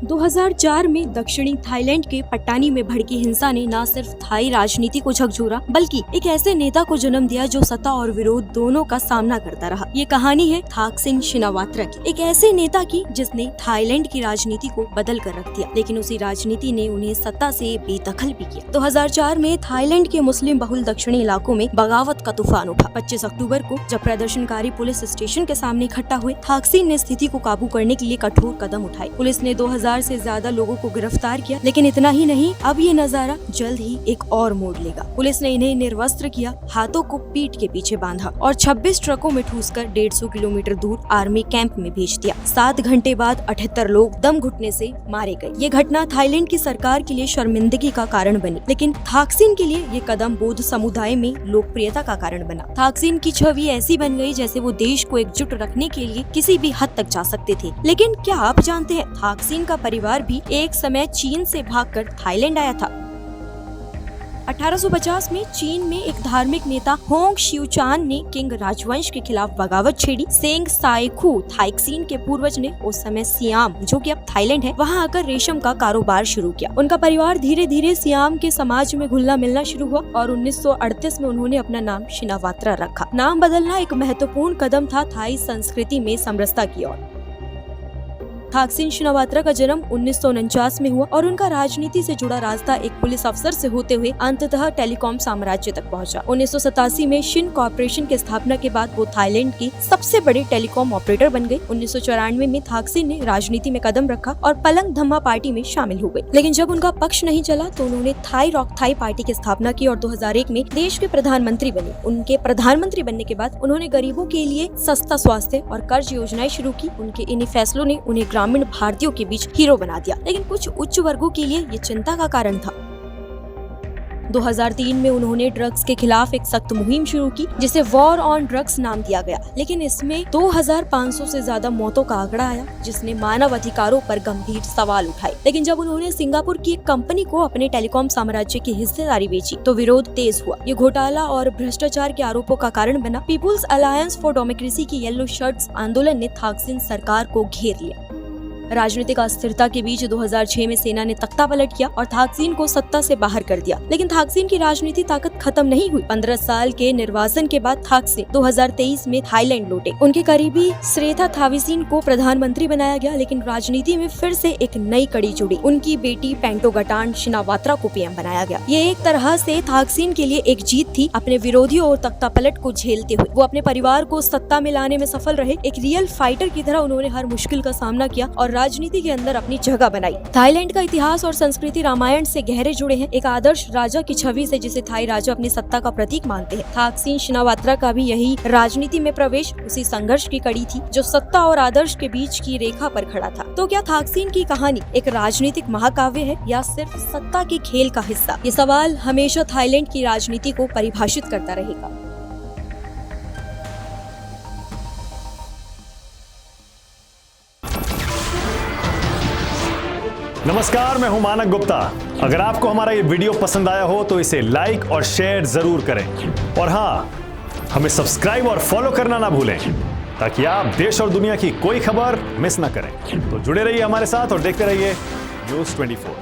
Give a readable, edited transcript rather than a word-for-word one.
2004 में दक्षिणी थाईलैंड के पट्टानी में भड़की हिंसा ने न सिर्फ थाई राजनीति को झकझोरा बल्कि एक ऐसे नेता को जन्म दिया जो सत्ता और विरोध दोनों का सामना करता रहा। ये कहानी है थाकसिन शिनावात्रा की, एक ऐसे नेता की जिसने थाईलैंड की राजनीति को बदल कर रख दिया, लेकिन उसी राजनीति ने उन्हें सत्ता से बेदखल भी किया। 2004 में थाईलैंड के मुस्लिम बहुल दक्षिणी इलाकों में बगावत का तूफान उठा। 25 अक्टूबर को जब प्रदर्शनकारी पुलिस स्टेशन के सामने इकट्ठा हुए, थाकसिन ने स्थिति को काबू करने के लिए कठोर कदम उठाए। पुलिस ने 2000 से ज्यादा लोगों को गिरफ्तार किया, लेकिन इतना ही नहीं, अब ये नजारा जल्द ही एक और मोड़ लेगा। पुलिस ने इन्हें निर्वस्त्र किया, हाथों को पीठ के पीछे बांधा और 26 ट्रकों में ठूसकर 150 किलोमीटर दूर आर्मी कैंप में भेज दिया। 7 घंटे बाद 78 लोग दम घुटने से मारे गए। ये घटना थाईलैंड की सरकार के लिए शर्मिंदगी का कारण बनी, लेकिन थाकसिन के लिए ये कदम बौद्ध समुदाय में लोकप्रियता का कारण बना। थाकसिन की छवि ऐसी बन गई जैसे वो देश को एकजुट रखने के लिए किसी भी हद तक जा सकते थे। लेकिन क्या आप जानते हैं, थाकसिन का परिवार भी एक समय चीन से भागकर थाईलैंड आया था। 1850 में चीन में एक धार्मिक नेता होंग शिवचान ने किंग राजवंश के खिलाफ बगावत छेड़ी। सेंग साइखू थाकसिन के पूर्वज ने उस समय सियाम, जो कि अब थाईलैंड है, वहां आकर रेशम का कारोबार शुरू किया। उनका परिवार धीरे धीरे सियाम के समाज में घुलना मिलना शुरू हुआ और 1938 में उन्होंने अपना नाम शिनावात्रा रखा। नाम बदलना एक महत्वपूर्ण कदम था थाई संस्कृति में समरसता की ओर। थाकसिन शिनावात्रा का जन्म 1949 में हुआ और उनका राजनीति से जुड़ा रास्ता एक पुलिस अफसर से होते हुए अंततः टेलीकॉम साम्राज्य तक पहुंचा। 1987 में शिन कॉर्पोरेशन की स्थापना के बाद वो थाईलैंड के सबसे बड़े टेलीकॉम ऑपरेटर बन गए। 1994 में थाकसिन ने राजनीति में कदम रखा और पलंग धम्मा पार्टी में शामिल हो गए, लेकिन जब उनका पक्ष नहीं चला तो उन्होंने थाई रॉक थाई पार्टी की स्थापना की और 2001 में देश के प्रधानमंत्री बने। उनके प्रधानमंत्री बनने के बाद उन्होंने गरीबों के लिए सस्ता स्वास्थ्य और कर्ज योजनाएं शुरू की। उनके इन फैसलों ने उन्हें ग्रामीण भारतीयों के बीच हीरो बना दिया, लेकिन कुछ उच्च वर्गों के लिए ये चिंता का कारण था। 2003 में उन्होंने ड्रग्स के खिलाफ एक सख्त मुहिम शुरू की, जिसे वॉर ऑन ड्रग्स नाम दिया गया, लेकिन इसमें 2500 से ज्यादा मौतों का आंकड़ा आया, जिसने मानव अधिकारों पर गंभीर सवाल उठाए। लेकिन जब उन्होंने सिंगापुर की एक कंपनी को अपने टेलीकॉम साम्राज्य की हिस्सेदारी बेची तो विरोध तेज हुआ। ये घोटाला और भ्रष्टाचार के आरोपों का कारण बना। पीपुल्स अलायंस फॉर डेमोक्रेसी की येलो शर्ट्स आंदोलन ने थाकसिन सरकार को घेर लिया। राजनीतिक अस्थिरता के बीच 2006 में सेना ने तख्ता पलट किया और थाकसिन को सत्ता से बाहर कर दिया, लेकिन थाकसिन की राजनीति ताकत खत्म नहीं हुई। 15 साल के निर्वासन के बाद थाकसिन 2023 में थाईलैंड लौटे। उनके करीबी श्रेथा थाविसिन को प्रधानमंत्री बनाया गया, लेकिन राजनीति में फिर से एक नई कड़ी जुड़ी। उनकी बेटी पेंटोगटान शिनावात्रा को पीएम बनाया गया। ये एक तरह से थाकसिन के लिए एक जीत थी। अपने विरोधियों और तख्ता पलट को झेलते हुए वो अपने परिवार को सत्ता में लाने में सफल रहे। एक रियल फाइटर की तरह उन्होंने हर मुश्किल का सामना किया और राजनीति के अंदर अपनी जगह बनाई। थाईलैंड का इतिहास और संस्कृति रामायण से गहरे जुड़े हैं, एक आदर्श राजा की छवि से, जिसे थाई राजा अपनी सत्ता का प्रतीक मानते हैं। थाकसिन शिनावात्रा का भी यही राजनीति में प्रवेश उसी संघर्ष की कड़ी थी जो सत्ता और आदर्श के बीच की रेखा पर खड़ा था। तो क्या थाकसिन की कहानी एक राजनीतिक महाकाव्य है या सिर्फ सत्ता के खेल का हिस्सा? ये सवाल हमेशा थाईलैंड की राजनीति को परिभाषित करता रहेगा। नमस्कार, मैं हूं मानक गुप्ता। अगर आपको हमारा ये वीडियो पसंद आया हो तो इसे लाइक और शेयर जरूर करें, और हाँ, हमें सब्सक्राइब और फॉलो करना ना भूलें ताकि आप देश और दुनिया की कोई खबर मिस ना करें। तो जुड़े रहिए हमारे साथ और देखते रहिए न्यूज़ 24।